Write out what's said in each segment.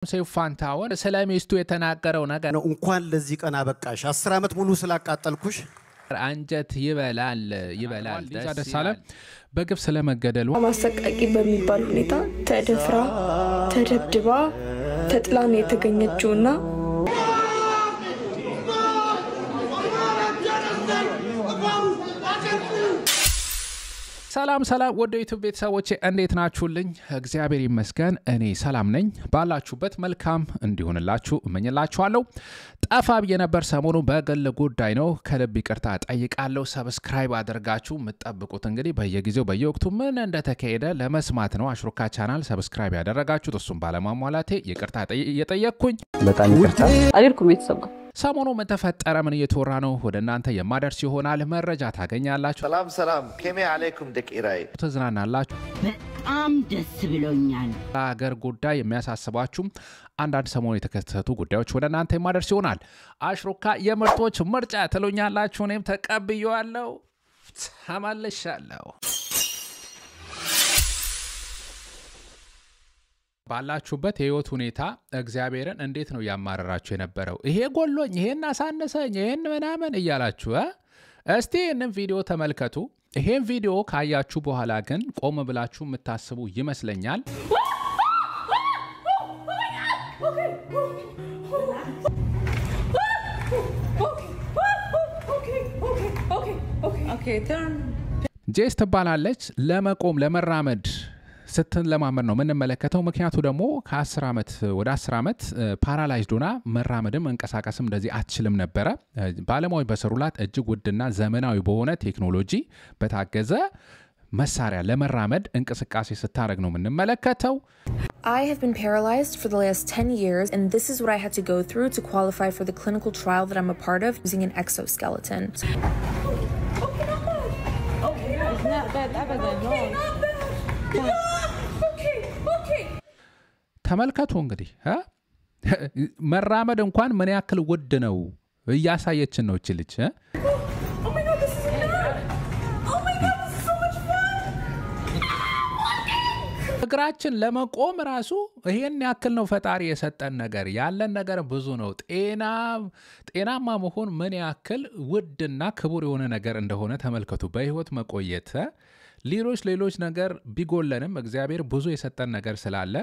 ሰው ፋንታውን ሰላሚስቱ የተናገረው ነገር ነው እንኳን ለዚህ ቀን አበቃሽ 10 አመት ሙሉ ስላቃጠልኩሽ አንጀት ይበላል ደሳለ በግፍ ስለመገደሉ ማሰቃቂ በሚባል ሁኔታ ተደፍራ ተደብድባ ተጥላን የተገኘችውና ሰላም ወደ ዩቲዩብ ቤተሰቦቼ እንዴት ናችሁልኝ እግዚአብሔር ይመስገን እኔ ሰላም ነኝ ባላችሁበት መልካም እንዲሆንላችሁ እመኝላችኋለሁ ጠፋ ብዬ ነበር ሰሞኑ በግል ጉዳይ ነው ከልብ ይቅርታ ጠይቃለሁ ሰብስክራይብ አድርጋችሁ መጠብቁት እንግዲህ በየጊዜው በየወቅቱ ምን እንደተካሄደ ለመስማት ነው አሽሩካ ቻናል ሰብስክራይብ ያደረጋችሁት እሱም ባለማሟላቴ ይቅርታ ጠይቀኩኝ በጣም ይቅርታ አልልኩም ቤተሰብ ሰሞኑ ምን ተፈጠረ ምን እየተወራ ነው ወደ እናንተ የማደርስ ይሆናል መረጃ ታገኛላችሁ ሰላም ከመ አለይኩም ደቂራይ ተዝናናላችሁ በጣም ደስ ብሎኛል አገር ጉዳይ የሚያሳስባችሁ አንዳንድ ሰሞኑ የተከሰቱ ጉዳዮች ወደ እናንተ የማደርስ ይሆናል አሽሩካ የምርጦች ምርጫ ተሎኛላችሁ እኔም ተቀብያለሁ ተመልሻለሁ ባላችሁበት የህይወት ሁኔታ እግዚአብሔርን እንዴት ነው ያማረራችሁ የነበረው ይሄ ጎሎኝ ይሄን አሳነሰኝ ይሄን ምናምን እያላችሁ እስቲ እነን ቪዲዮ ተመልከቱ ይሄን ቪዲዮ ካያችሁ በኋላ ግን ቆም ብላችሁ የምታስቡ ይመስለኛል ጄስ ትባላለች ለመቆም ለመራመድ ስትል ለማመር ነው ምን መለከተው ምክንያቱ ደግሞ ከ10 አመት ወደ 10 አመት ፓራላይዝድ ሆና መራመድም እንቀሳቀስም እንደዚህ አትችልም ነበር ባለሙያዎች በሰሩላት እጅግ ውድና ዘመናዊ በሆነ ቴክኖሎጂ በታገዘ መሳሪያ ለመራመድ እንቅስቃሴ ስታረግ ነው ምን መለከተው I have been paralyzed for the last 10 years and this is what I had to go through to qualify for the clinical trial that I'm a part of using an exoskeleton. ተመልከቱ እንግዲህ መራመድ እንኳን ምን ያክል ውድ ነው እያሳየችን ነው እቺ ልጅ እግራችን ለመቆም ራሱ ይሄን ያክል ነው ፈጣሪ የሰጠን ነገር ያለን ነገር ብዙ ነው ጤናማ መሆን ምን ያክል ውድና ክቡር የሆነ ነገር እንደሆነ ተመልከቱ በህይወት መቆየት ሌሎች ነገር ቢጎለንም እግዚአብሔር ብዙ የሰጠን ነገር ስላለ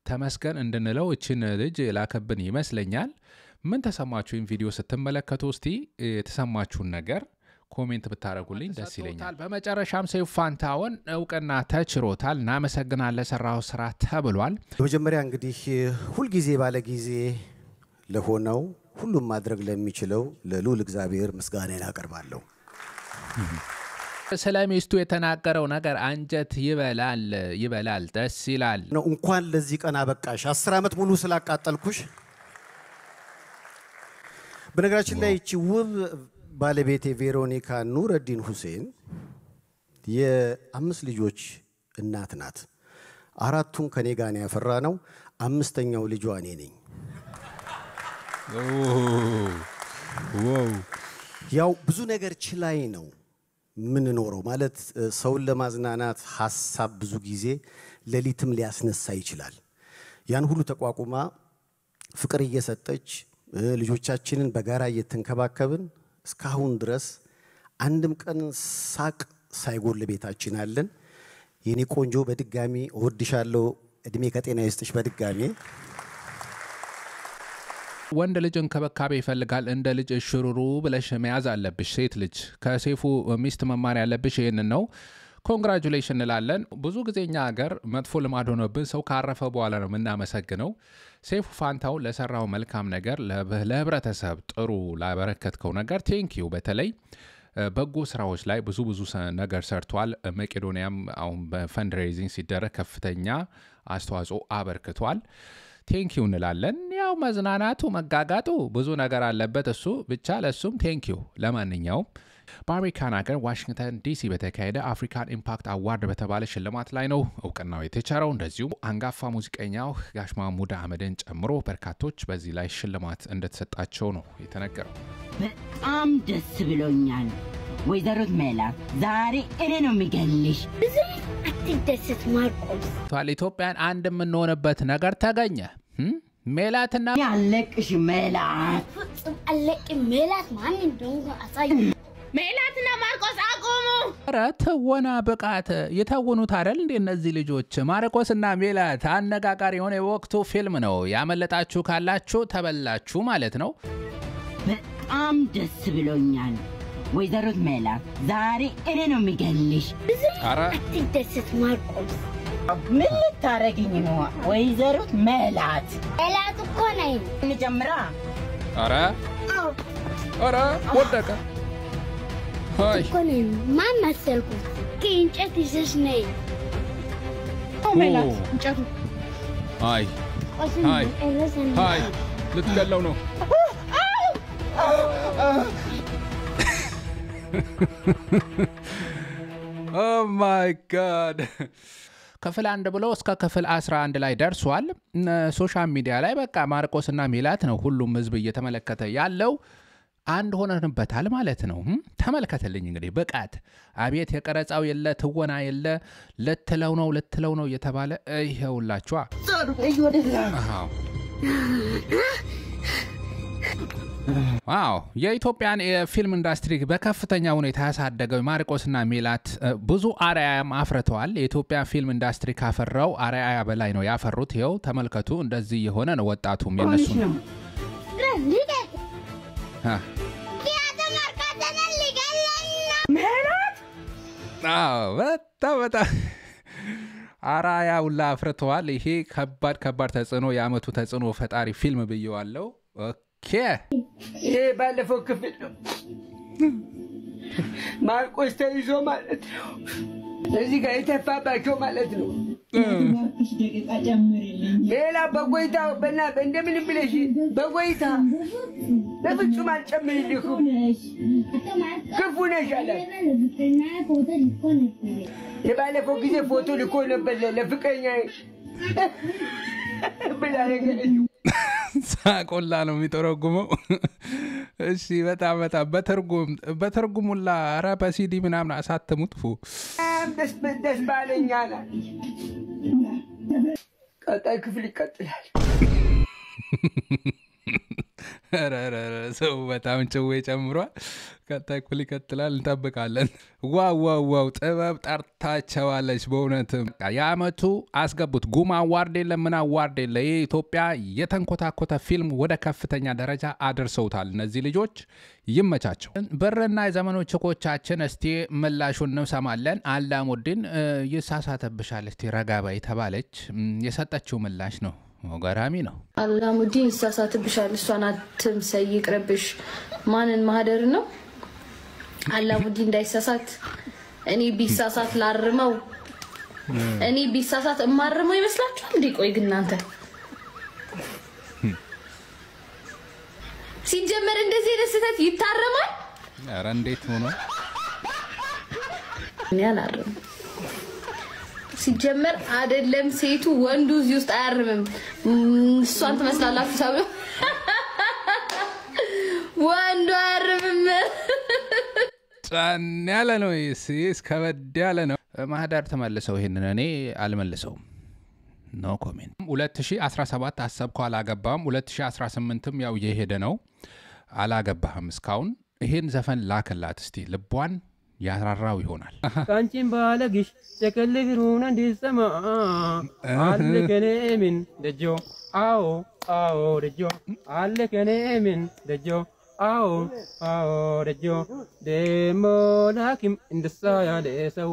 ተመስገን እንድንለው እቺን ልጅ ላከብን ይመስለኛል ምን ተሰማችሁ ይሄን ቪዲዮ ስትመለከቱ እስቲ የተሰማችሁን ነገር ኮሜንት ብታረጉልኝ ደስ ይለኛል በመጨረሻም ሰው ፋንታውን እውቅና ተችሮታል እናመሰግናለን ሰራው ስራ ተብሏል በመጀመሪያ እንግዲህ ሁሉ ጊዜ ባለ ጊዜ ለሆነው ሁሉም ማድረግ ለሚችለው ለሉል እግዚአብሔር ምስጋናን አቀርባለሁ ሰላሚስቱ የተናገረው ነገር አንጀት ይበላል ደስ ይላል ነው እንኳን ለዚህ ቀን አበቃሽ 10 አመት ሙሉ ስላቃጠልኩሽ በነገራችን ላይ እቺ ውብ ባለቤቴ ቬሮኒካ ኑረዲን ሁሴን የ5 ልጆች እናት ናት 4ቱን ከኔ ጋር ያፈራ ነው 5ኛው ልጇ እኔ ነኝ ያው ብዙ ነገር ችላይ ነው ምን ኖረው ማለት ሰውን ለማዝናናት ሐሳብ ብዙ ጊዜ ለሊትም ሊያስነሳ ይችላል ያን ሁሉ ተቋቁማ ፍቅር እየሰጠች ልጆቻችንን በጋራ እየተንከባከብን እስካሁን ድረስ አንድም ቀን ሳቅ ሳይጎል ቤታችን አለን የኔ ቆንጆ በድጋሚ ወድሻለሁ እድሜ ከጤና ይስጥሽ በድጋሚ ወንድ ልጅ እንከበካቤ ይፈልጋል እንደ ልጅ ሽሩሩ ብለሽ መያዝ አለብሽ ሴት ልጅ ከሴፉ ሚስት መማር ያለብሽ ይሄን ነው ኮንግራቹሌሽን እንላለን ብዙ ጊዜኛ ሀገር መጥፎ ልማድ ሆነብን ሰው ካረፈ በኋላ ነው እናመሰግነው ሴፉ ፋንታው ለሰራው መልካም ነገር ለህብረተሰብ ጥሩ ላበረከትከው ነገር ቴንኪዩ በተለይ በጎ ስራዎች ላይ ብዙ ነገር ሰርቷል መቄዶኒያም አሁን በፈንድሬዚንግ ሲደረግ ከፍተኛ አስተዋጽኦ አበርክቷል ቴንኪዩ እንላለን ያው መዝናናቱ መጋጋጡ ብዙ ነገር አለበት እሱ ብቻ ለሱም ቴንኪዩ ለማንኛውም በአሜሪካን ሀገር ዋሽንግተን ዲሲ በተካሄደ አፍሪካን ኢምፓክት አዋርድ በተባለ ሽልማት ላይ ነው እውቅናው የተቸረው እንደዚሁ አንጋፋ ሙዚቀኛው ጋሽ ማሙድ አህመድን ጨምሮ በርካቶች በዚህ ላይ ሽልማት እንደተሰጣቸው ነው የተነገረው በጣም ደስ ብሎኛል ወይዘሮት ሜላት ዛሬ እኔ ነው የሚገልሽ አትደሰት ማርቆስ ኢትዮጵያን አንድ የምንሆንበት ነገር ተገኘ ሜላትና ያለቅሽ ሜላት ፍጹም አለቅ ሜላት ማን እንደሆነ አሳይ ሜላትና ማርቆስ አቆሙ ኧረ ትወና ብቃት የተወኑት አይደል እንዴ እነዚህ ልጆች ማርቆስና ሜላት አነጋጋሪ የሆነ የወቅቱ ፊልም ነው ያመለጣችሁ ካላችሁ ተበላችሁ ማለት ነው በጣም ደስ ብሎኛል ወይዘሮት ሜላት ዛሬ እኔ ነው የሚገልሽ ኧረ አትደሰት ማርቆስ ምን ልታረጊኝ ነው ወይዘሮት ሜላት ሜላት እኮ ነኝ እንጀምራ ኧረ ወደቀ ሃይ እኮ ነኝ ማን መሰልኩት ከእንጨት ይዘሽ ነይ ሜላት እንጨቱ ሃይ ልትገለው ነው Oh my god ክፍል 1 ብሎ እስከ ክፍል 11 ላይ ደርሷል ሶሻል ሚዲያ ላይ በቃ ማርቆስና ሜላት ነው ሁሉም ህዝብ እየተመለከተ ያለው አንድ ሆነንበታል ማለት ነው ተመልከተልኝ እንግዲህ በቃት አቤት የቀረጻው የለ ትወና የለ ለትለው ነው እየተባለ ይሄውላችሁ ዋው የኢትዮጵያን የፊልም ኢንዱስትሪ በከፍተኛ ሁኔታ ያሳደገው ማርቆስና ሜላት ብዙ አርአያም አፍርተዋል የኢትዮጵያ ፊልም ኢንዱስትሪ ካፈራው አርአያ በላይ ነው ያፈሩት ይሄው ተመልከቱ እንደዚህ የሆነ ነው ወጣቱም የነሱ ነው በጣም አርአያ ሁላ አፍርተዋል ይሄ ከባድ ተጽዕኖ የአመቱ ተጽዕኖ ፈጣሪ ፊልም ብየዋለው ኦኬ ይሄ ባለፈው ክፍል ነው ማርቆስ ተይዞ ማለት ነው እዚህ ጋር የተፋባቸው ማለት ነው ሌላ በጎይታ እንደምን ብለሽ በጎይታ በፍጹም አልጨምርልኩም ክፉ ነሽ አለ የባለፈው ጊዜ ፎቶ ልኮ ነበር ለፍቅረኛ ብላ ነገረችው ሳቆላ ነው የሚተረጉመው እሺ በጣም በተርጉሙላ ኧረ በሲዲ ምናምን አሳተሙት ደስ ባለኛል ቀጣይ ክፍል ይቀጥላል ኧረ ሰው በጣም ጭዌ ጨምሯል ቀጣይ ክፍል ይቀጥላል እንጠብቃለን ዋው ጥበብ ጠርታቸዋለች በእውነትም የአመቱ አስገቡት ጉማ አዋርድ ለምን አዋርድ የኢትዮጵያ የተንኮታኮተ ፊልም ወደ ከፍተኛ ደረጃ አድርሰውታል እነዚህ ልጆች ይመቻቸው በረና የዘመኑ ችኮቻችን እስቲ ምላሹን እንሰማለን አላሙዲን ይሳሳተብሻል እስቲ ረጋባይ ተባለች የሰጠችው ምላሽ ነው ወጋራሚ ነው አላሙዲን ይሳሳተብሻል እሷን አትምሰይ ይቅርብሽ ማንን ማህደር ነው አላሙዲን እንዳይሳሳት እኔ ቢሳሳት ላርመው እኔ ቢሳሳት እማርመው ይመስላችኋል እንዴ ቆይ ግናንተ ሲጀመር እንደዚህ ደስተት ይታረማል ኧረ እንዴት ሆኖ እኔ አላርም ሲጀመር አይደለም ሴቱ ወንዱ እዚህ ውስጥ አያርምም እሷን ተመስላላችሁ ታበው ወንዱ አያርምም ጫን ያለ ነው እስ ከበድ ያለ ነው ማህዳር ተመልሰው ይሄንን እኔ አልመልሰውም ኖ ኮሜንት 2017 አሰብኩ አላገባም 2018ም ያው የሄደ ነው አላገባህም እስካሁን ይሄን ዘፈን ላከላት እስቲ ልቧን ያራራው ይሆናል ካንቺን ባለግሽ ተከልግሩና እንዲሰማ አለከኔምን ደጆ አዎ ደጆ አለከኔምን ደጆ አዎ ደጆ ደሞላኪም እንደሳ ያለ ሰው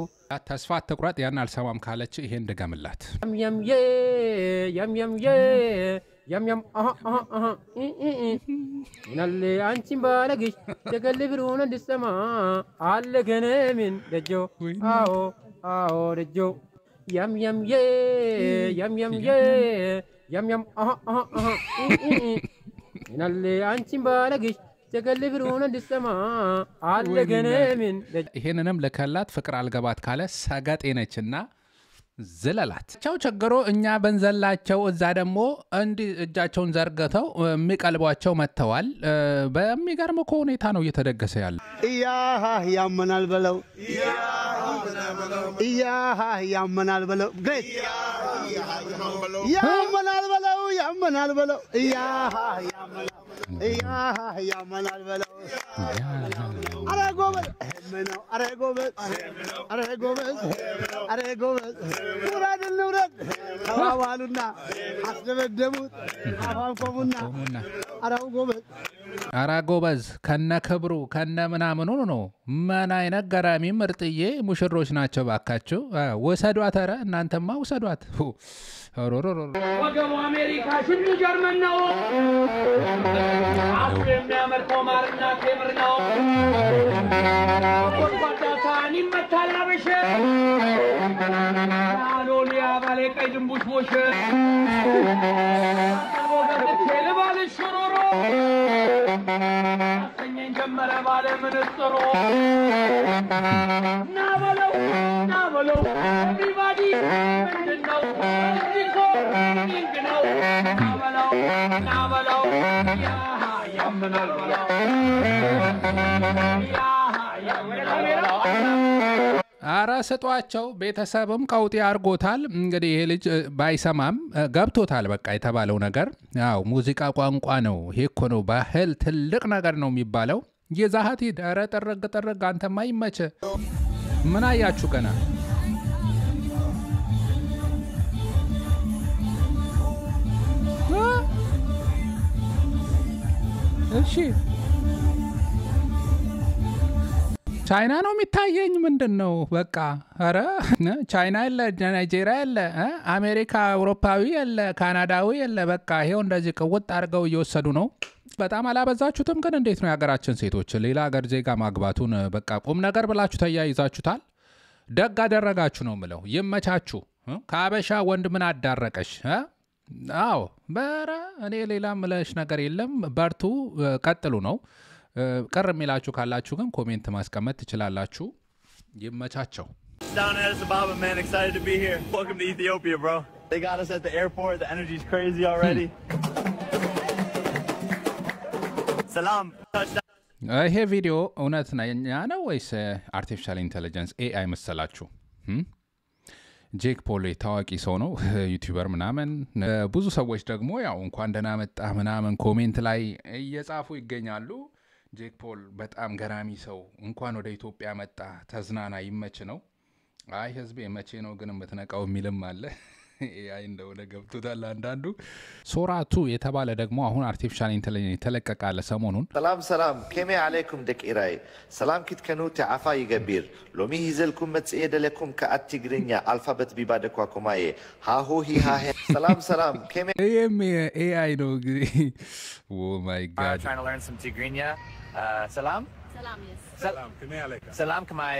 ተስፋ አትቁረጥ ያን አልሰማም ካለች ይሄን ደጋምላት yam nalle anchim balagi tegalibiruna disama alle genemin dejo ao dejo yam ye nalle anchim balagi tegalibiruna disama alle genemin ይሄንንም ለከላት ፍቅር አልገባት ካለ ሰገጤ ነችና ዘለላት ቻው ቸገሮ እኛ በንዘላቸው እዛ ደግሞ እንዲ እጃቸውን ዘርገተው የሚቀልቧቸው መተዋል በሚገርም ሁኔታ ነው እየተደገሰ ያለው ያመናል በለው ኢያሃ ያመናል በለው ግሬት ያመናል በለው ያመናል በለው ኢያሃ ያመናል በለው አረ ጎበዝ ምነው አረ ጎበዝ አረ ጎበዝ አረ ጎበዝ ንውረድ ተባባሉና አስደበደቡት አፋንቆሙና አራው ጎበዝ አራ ጎበዝ ከነ ክብሩ ከነ ምናምኑ ነው ማን አይነት ገራሚ ምርጥዬ ሙሽሮች ናቸው ባካችሁ ወሰዷት ኧረ እናንተማ ወሰዷት ወገቡ አሜሪካ ሽኑ ጀርመን ነው አፍ የሚያመርተው ማርና ቴምር ነው ወጣታን ይመታል አበሽ አሎሊያ ባለ ቀይ ድንቡሽ ቦሽ ወገብ ተልባል ሽሮሮ አሰኘን ጀመረ ባለ ምንጥሮ ናበለው ኤቭሪባዲ ምንድነው ናበለው ያምናል በለው አራ ሰጧቸው ቤተሰብም ቀውጤ አርጎታል እንግዲህ ይሄ ልጅ ባይሰማም ገብቶታል በቃ የተባለው ነገር ያው ሙዚቃ ቋንቋ ነው ይሄ እኮ ነው ባህል ትልቅ ነገር ነው የሚባለው የዛሃት ዳረ ጠረግ አንተማ ይመቸ ምን አያችሁ ገና እሺ ቻይና ነው የሚታየኝ ምንድነው በቃ አረ ቻይና ያለ ናይጄሪያ ያለ አሜሪካ አውሮፓዊ ያለ ካናዳዊ ያለ በቃ ይሄው እንደዚህ ቅውጥ አድርገው እየወሰዱ ነው በጣም አላበዛችሁትም ግን እንዴት ነው ያገራችን ሴቶች ሌላ ሀገር ዜጋ ማግባቱን በቃ ቁም ነገር ብላችሁ ተያይዛችሁታል ደግ አደረጋችሁ ነው ምለው ይመቻችሁ ከአበሻ ወንድ ምን አዳረቀሽ አዎ በራ እኔ ሌላ ምለሽ ነገር የለም በርቱ ቀጥሉ ነው ቀር የሚላችሁ ካላችሁ ግን ኮሜንት ማስቀመጥ ትችላላችሁ ይመቻቸው Down at Addis Ababa, man, excited to be here. Welcome to Ethiopia, bro. They got us at the airport. The energy's crazy already. Salam. Touchdown. ይሄ ቪዲዮ እውነት ነው ወይስ አርቲፊሻል ኢንተለጀንስ ኤአይ መሰላችሁ ጄክ ፖል ታዋቂ ሰው ነው ዩቲዩበር ምናምን ብዙ ሰዎች ደግሞ ያው እንኳን ደህና መጣ ምናምን ኮሜንት ላይ እየጻፉ ይገኛሉ ጄክ ፖል በጣም ገራሚ ሰው እንኳን ወደ ኢትዮጵያ መጣ ተዝናና ይመች ነው አይ ህዝብ መቼ ነው ግን የምትነቃው የሚልም አለ ኤአይ እንደሆነ ገብቶታል አንዳንዱ ሶራቱ የተባለ ደግሞ አሁን አርቲፊሻል ኢንተለጀንስ የተለቀቃለ ሰሞኑን ሰላም ከመ አለይኩም ደቂራይ ሰላም ክትከኑ ተዓፋ ይገቢር ሎሚ ይዘልኩም መጽየደለኩም ከአትግርኛ አልፋበት ቢባደኳ ኮማዬ ሃሁ ሂሃ ሰላም ከመ ኤአይ ነው እንግዲህ ኦ ማይ ጋድ trying to learn some Tigrinya. Salam. Yes. Salam. Salam kamay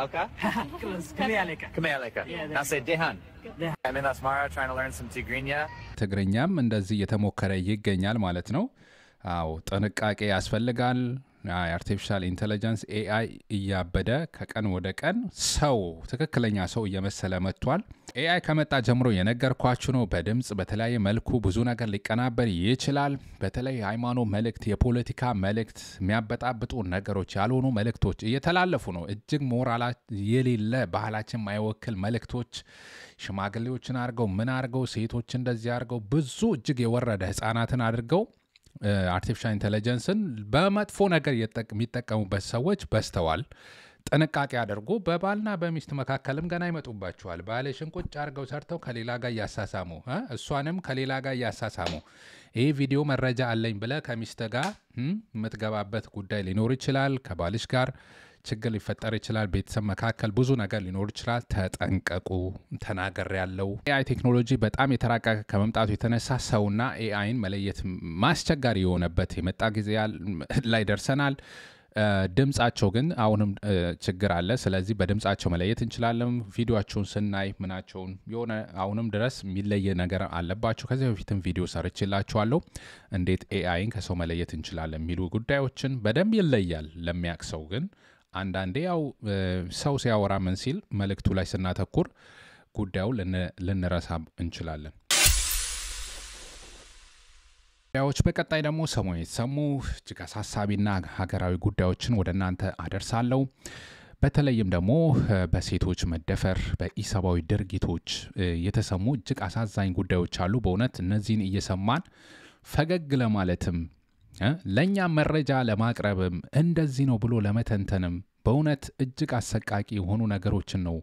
alka. Kamay alka. Now say dehan. I'm in Asmara trying to learn some Tigrinya. ትግርኛም እንደዚህ እየተሞከረ ይገኛል ማለት ነው አው ጥንቃቄ ያስፈልጋል አርቲፊሻል ኢንተለጀንስ ኤአይ እያበደ ከቀን ወደ ቀን ሰው ትክክለኛ ሰው እየመሰለ መጥቷል ኤአይ ከመጣ ጀምሮ የነገርኳችሁ ነው በድምጽ በተለያየ መልኩ ብዙ ነገር ሊቀናበር ይችላል በተለይ ሃይማኖት መልእክት የፖለቲካ መልእክት የሚያበጣብጡ ነገሮች ያልሆኑ መልእክቶች እየተላለፉ ነው እጅግ ሞራል የሌለ ባህላችን ማይወክል መልእክቶች ሽማግሌዎችን አርገው ምን አርገው ሴቶች እንደዚህ አርገው ብዙ እጅግ የወረደ ህፃናትን አድርገው አርቲፊሻል ኢንተለጀንስን በመጥፎ ነገር የሚጠቀሙበት ሰዎች በስተዋል ጥንቃቄ አድርጉ በባልና በሚስት መካከልም ገና ይመጡባቸዋል ባለሽን ቁጭ አርገው ሰርተው ከሌላ ጋር ያሳሳሙ እሷንም ከሌላ ጋር ያሳሳሙ ይሄ ቪዲዮ መረጃ አለኝ ብለ ከሚስት ጋር የምትገባበት ጉዳይ ሊኖር ይችላል ከባልሽ ጋር ችግር ሊፈጠር ይችላል ቤተሰብ መካከል ብዙ ነገር ሊኖር ይችላል ተጠንቀቁ ተናገር ያለው ኤአይ ቴክኖሎጂ በጣም የተራቀቀ ከመምጣቱ የተነሳ ሰውና ኤአይን መለየት ማስቸጋሪ የሆነበት የመጣ ጊዜ ላይ ደርሰናል ድምጻቸው ግን አሁንም ችግር አለ ስለዚህ በድምጻቸው መለየት እንችላለን ቪዲዮአቸውን ስናይ ምናቸውን የሆነ አሁንም ድረስ የሚለየ ነገር አለባቸው ከዚህ በፊትም ቪዲዮ ሰርችላችኋለሁ እንዴት ኤአይን ከሰው መለየት እንችላለን የሚሉ ጉዳዮችን በደንብ ይለያል ለሚያክሰው ግን አንዳንዴ ያው ሰው ሲያወራ ምን ሲል መልእክቱ ላይ ስናተኩር ጉዳዩ ልንረሳ እንችላለን ያዎች በቀጣይ ደግሞ ሰሞኑን የተሰሙ እጅግ አሳሳቢና ሀገራዊ ጉዳዮችን ወደ እናንተ አደርሳለሁ በተለይም ደግሞ በሴቶች መደፈር በኢሰባዊ ድርጊቶች የተሰሙ እጅግ አሳዛኝ ጉዳዮች አሉ በእውነት እነዚህን እየሰማን ፈገግ ለማለትም ለኛ መረጃ ለማቅረብም እንደዚህ ነው ብሎ ለመተንተንም በእውነት እጅግ አሰቃቂ የሆኑ ነገሮችን ነው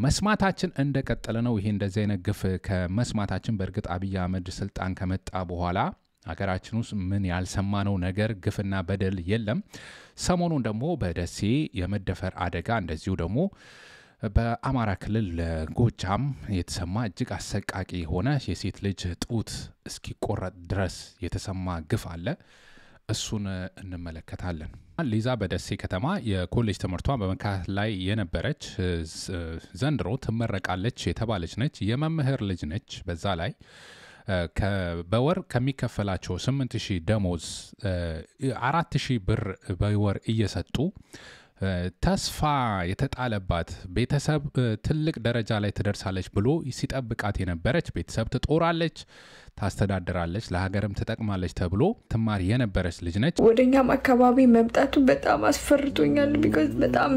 መስማታችን እንደቀጠለ ነው ይሄ እንደዚህ አይነት ግፍ ከመስማታችን በእርግጥ አብይ አህመድ ስልጣን ከመጣ በኋላ ሀገራችን ውስጥ ምን ያልሰማነው ነገር ግፍና በደል የለም ሰሞኑን ደግሞ በደሴ የመደፈር አደጋ እንደዚሁ ደግሞ በአማራ ክልል ጎጃም የተሰማ እጅግ አሰቃቂ ሆነ የሴት ልጅ ጡት እስኪቆረጥ ድረስ የተሰማ ግፍ አለ እሱን እንመለከታለን ሊዛ በደሴ ከተማ የኮሌጅ ትምህርቷን በመካከል ላይ የነበረች ዘንድሮ ትመረቃለች የተባለች ነች የመምህር ልጅ ነች በዛ ላይ በወር ከሚከፈላቸው 8000 ደሞዝ 4000 ብር በወር እየሰጡ ተስፋ የተጣለባት ቤተሰብ ትልቅ ደረጃ ላይ ትደርሳለች ብሎ ሲጠብቃት የነበረች ቤተሰብ ትጦራለች ታስተዳድራለች ለሀገርም ትጠቅማለች ተብሎ ትማር የነበረች ልጅ ነች ወደኛም አካባቢ መምጣቱ በጣም አስፈርቶኛል ቢኮዝ በጣም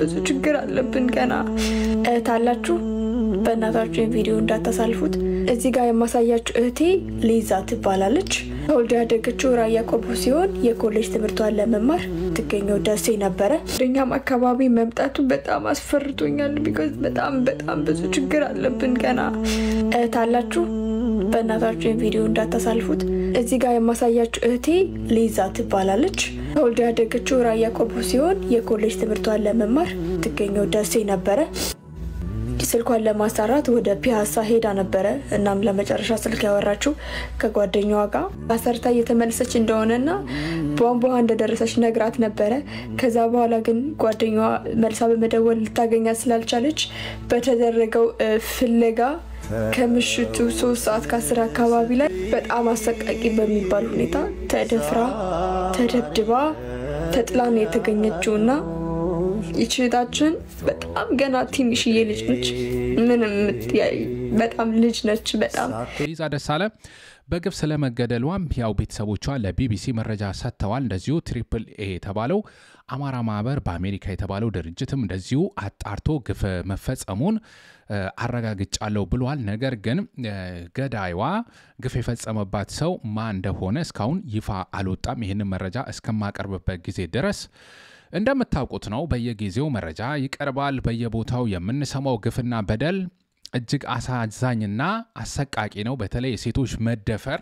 ብዙ ችግር አለብን ገና ታላችሁ በእናታችሁ ቪዲዮ እንዳታሳልፉት እዚህ ጋር የማሳያችሁ እህቴ ሊዛ ትባላለች ተወልዳ ያደገችው ራያ ቆቦ ሲሆን የኮሌጅ ትምህርቷን ለመማር ትገኘው ደሴ ነበረ ወደኛም አካባቢ መምጣቱ በጣም አስፈርቶኛል ቢኮዝ በጣም ብዙ ችግር አለብን ገና ታላችሁ በእናታችሁ ቪዲዮ እንዳታሳልፉት እዚህ ጋር የማሳያችሁ እህቴ ሊዛ ትባላለች ተወልዳ ያደገችው ራያ ቆቦ ሲሆን የኮሌጅ ትምህርቷን ለመማር ትገኘው ደሴ ነበረ ስልኳን ለማሰራት ወደ ፒያሳ ሄዳ ነበረ እናም ለመጨረሻ ስልክ ያወራችው ከጓደኛዋ ጋር አሰርታ እየተመለሰች እንደሆነና ቧንቧ እንደደረሰች ነግራት ነበረ ከዛ በኋላ ግን ጓደኛዋ መልሳ በመደወል ልታገኛት ስላልቻለች በተደረገው ፍለጋ ከምሽቱ 3 ሰዓት ከ10 አካባቢ ላይ በጣም አሰቃቂ በሚባል ሁኔታ ተደፍራ ተደብድባ ተጥላን የተገኘችውና ይችላታችን በጣም ገና ትንሽዬ ልጅ ነች ምንም በጣም ልጅ ነች በጣም ሊዛ ደሳለ በግፍ ስለመገደሏም ያው ቤተሰቦቿ ለቢቢሲ መረጃ ሰጥተዋል እንደዚሁ ትሪፕል ኤ የተባለው አማራ ማህበር በአሜሪካ የተባለው ድርጅትም እንደዚሁ አጣርቶ ግፍ መፈጸሙን አረጋግጫለሁ ብሏል ነገር ግን ገዳይዋ ግፍ የፈጸመባት ሰው ማን እንደሆነ እስካሁን ይፋ አልወጣም ይሄንን መረጃ እስከማቀርብበት ጊዜ ድረስ እንደምታውቁት ነው በየጊዜው መረጃ ይቀርባል በየቦታው የምንሰማው ግፍና በደል እጅግ አሳዛኝና አሰቃቂ ነው በተለይ የሴቶች መደፈር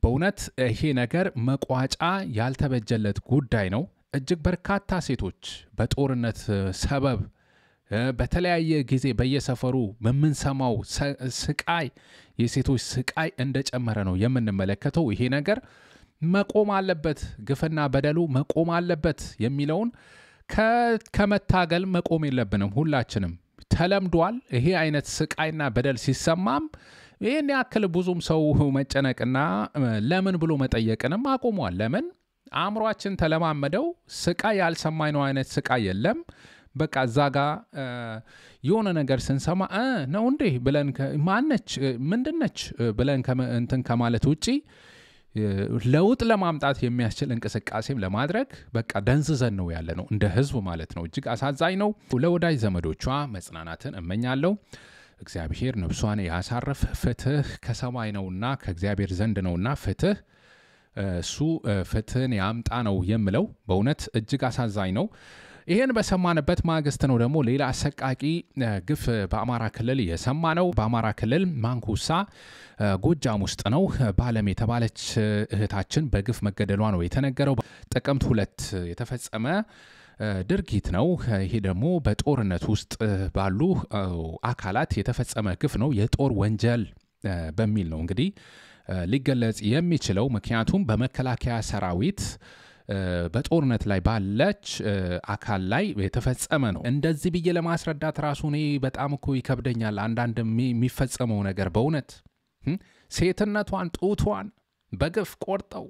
በእውነት ይሄ ነገር መቋጫ ያልተበጀለት ጉዳይ ነው እጅግ በርካታ ሴቶች በጦርነት ሰበብ በተለያየ ጊዜ በየሰፈሩ በመንሰማው ስቃይ የሴቶች ስቃይ እንደጨመረ ነው የምንመለከተው ይሄ ነገር መቆም አለበት ግፍና በደሉ መቆም አለበት የሚለውን ከመታገል መቆም የለብንም ሁላችንም ተለምዷል ይሄ አይነት ስቃይና በደል ሲሰማም ይሄን ያክል ብዙም ሰው መጨነቅና ለምን ብሎ መጠየቅንም አቆሟል ለምን አእምሯችን ተለማመደው ስቃይ ያልሰማይነው አይነት ስቃይ የለም በቃ ዛጋ የሆነ ነገር ስንሰማ ነው እንዴ ብለን ማነች ምንድነች ብለን እንትን ከማለት ውጪ ለውጥ ለማምጣት የሚያስችል እንቅስቃሴም ለማድረግ በቃ ደንዝዘን ነው ያለ ነው እንደ ህዝብ ማለት ነው እጅግ አሳዛኝ ነው ለወዳጅ ዘመዶቿ መጽናናትን እመኛለሁ እግዚአብሔር ነፍሷን ያሳርፍ ፍትህ ከሰማይ ነውና ከእግዚአብሔር ዘንድ ነውና ፍትህ እሱ ፍትህን ያምጣ ነው የምለው በእውነት እጅግ አሳዛኝ ነው ይሄን በሰማንበት ማግስት ነው ደግሞ ሌላ አሰቃቂ ግፍ በአማራ ክልል የሰማ ነው በአማራ ክልል ማንኩሳ ጎጃም ውስጥ ነው ባለም የተባለች እህታችን በግፍ መገደሏ ነው የተነገረው ጥቅምት 2 የተፈጸመ ድርጊት ነው ይሄ ደግሞ በጦርነት ውስጥ ባሉ አካላት የተፈጸመ ግፍ ነው የጦር ወንጀል በሚል ነው እንግዲህ ሊገለጽ የሚችለው ምክንያቱም በመከላከያ ሰራዊት በጦርነት ላይ ባለች አካል ላይ የተፈጸመ ነው እንደዚህ ብዬ ለማስረዳት ራሱ እኔ በጣም እኮ ይከብደኛል አንዳንድ የሚፈጸመው ነገር በእውነት ሴትነቷን ጡቷን በግፍ ቆርጠው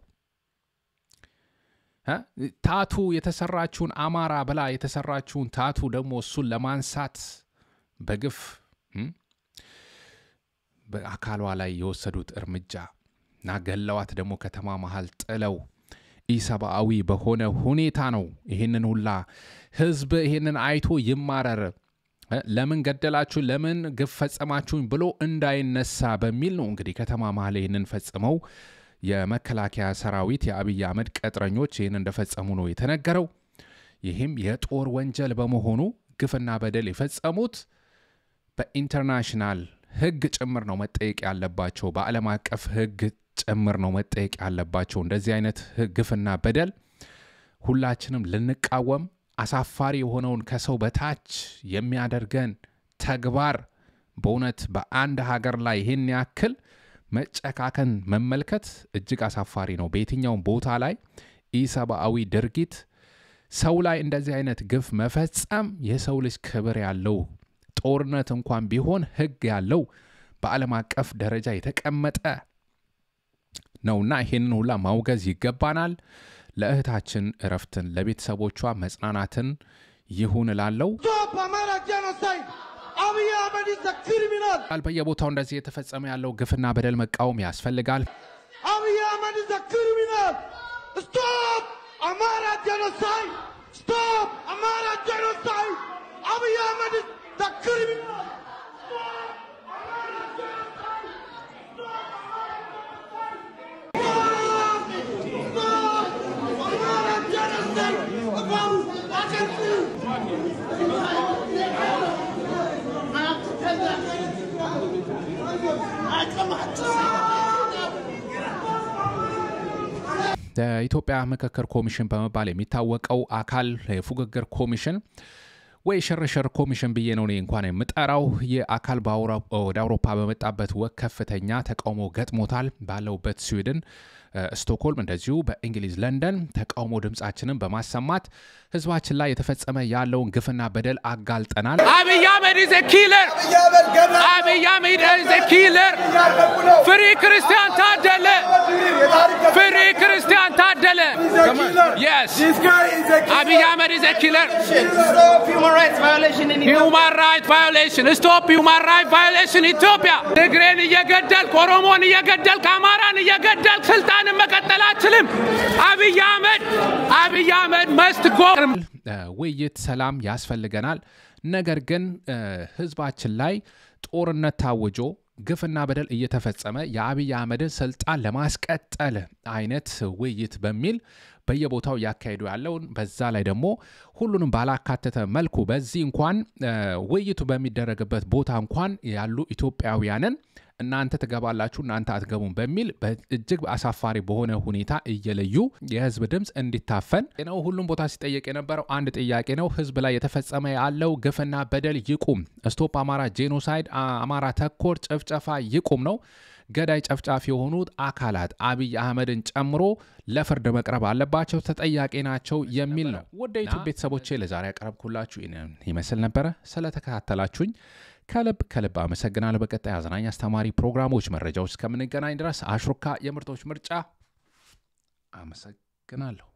ታቱ የተሰራችውን አማራ ብላ የተሰራችውን ታቱ ደግሞ እሱን ለማንሳት በግፍ በአካሏ ላይ የወሰዱት እርምጃ ናገለዋት ደግሞ ከተማ መሃል ጥለው ኢሰብአዊ በሆነ ሁኔታ ነው ይሄንን ሁላ ህዝብ ይሄንን አይቶ ይማረር ለምን ገደላችሁ ለምን ግፍ ፈጸማችሁኝ ብሎ እንዳይነሳ በሚል ነው እንግዲህ ከተማ መሃል ይሄንን ፈጽመው የመከላከያ ሰራዊት የአብይ አህመድ ቀጥረኞች ይሄን እንደፈጸሙ ነው የተነገረው ይሄም የጦር ወንጀል በመሆኑ ግፍና በደል የፈጸሙት በኢንተርናሽናል ህግ ጭምር ነው መጠየቅ ያለባቸው በዓለም አቀፍ ህግ ጭምር ነው መጠየቅ ያለባቸው እንደዚህ አይነት ግፍና በደል ሁላችንም ልንቃወም አሳፋሪ የሆነውን ከሰው በታች የሚያደርገን ተግባር በእውነት በአንድ ሀገር ላይ ይሄን ያክል መጨካከን መመልከት እጅግ አሳፋሪ ነው በየትኛው ቦታ ላይ ኢሰብአዊ ድርጊት ሰው ላይ እንደዚህ አይነት ግፍ መፈጸም የሰው ልጅ ክብር ያለው ጦርነት እንኳን ቢሆን ህግ ያለው በዓለም አቀፍ ደረጃ የተቀመጠ ነውና ይሄንን ሁላ ማውገዝ ይገባናል ለእህታችን እረፍትን ለቤተሰቦቿ መጽናናትን ይሁን ላለው አብይ አህመድ is a criminal በየቦታው እንደዚህ የተፈጸመ ያለው ግፍና በደል መቃወም ያስፈልጋል አብይ አህመድ is a criminal stop Amara genocide stop Amara genocide አብይ አህመድ is the criminal የኢትዮጵያ ምክክር ኮሚሽን በመባል የሚታወቀው አካል የፉግግር ኮሚሽን ወይ ሸርሸር ኮሚሽን ብዬ ነው እንኳን የምጠራው የአካል ወደ አውሮፓ በመጣበት ወቅት ከፍተኛ ተቃውሞ ገጥሞታል ባለውበት ስዊድን ስቶክሆልም እንደዚሁ በእንግሊዝ ለንደን ተቃውሞ ድምጻችንን በማሰማት ህዝባችን ላይ የተፈጸመ ያለውን ግፍና በደል አጋልጠናል አብይ አህመድ is a killer አብይ አህመድ is a killer ፍሪ ክርስቲያን ታደለ ፍሪ ክርስቲያን ታደለ yes አብይ አህመድ is a killer stop human rights violation in stop human rights violation in Ethiopia ትግሬን እየገደል ኦሮሞን እየገደል አማራን እየገደል ስልጣን መቀጠል አትችልም አብይ አህመድ must go ውይይት ሰላም ያስፈልገናል ነገር ግን ህዝባችን ላይ ጦርነት ታውጆ ግፍና በደል እየተፈጸመ የአብይ አህመድን ስልጣን ለማስቀጠል አይነት ውይይት በሚል በየቦታው ያካሄዱ ያለውን በዛ ላይ ደግሞ ሁሉንም ባላካተተ መልኩ በዚህ እንኳን ውይይቱ በሚደረግበት ቦታ እንኳን ያሉ ኢትዮጵያውያንን እናንተ ተገባላችሁ እናንተ አትገቡም በሚል እጅግ አሳፋሪ በሆነ ሁኔታ እየለዩ የህዝብ ድምጽ እንዲታፈን ነው ሁሉም ቦታ ሲጠየቅ የነበረው አንድ ጥያቄ ነው ህዝብ ላይ የተፈጸመ ያለው ግፍና በደል ይቁም ስቶፕ አማራ ጄኖሳይድ አማራ ተኮር ጨፍጨፋ ይቁም ነው ገዳይ ጨፍጫፊ የሆኑት አካላት አብይ አህመድን ጨምሮ ለፍርድ መቅረብ አለባቸው ተጠያቂ ናቸው የሚል ነው ወደ ዩቲዩብ ቤተሰቦቼ ለዛሬ ያቀርብኩላችሁ ይመስል ነበር ስለተከታተላችሁኝ ከልብ አመሰግናለሁ በቀጣይ አዝናኝ አስተማሪ ፕሮግራሞች መረጃዎች እስከምንገናኝ ድረስ አሽሩካ የምርጦች ምርጫ አመሰግናለሁ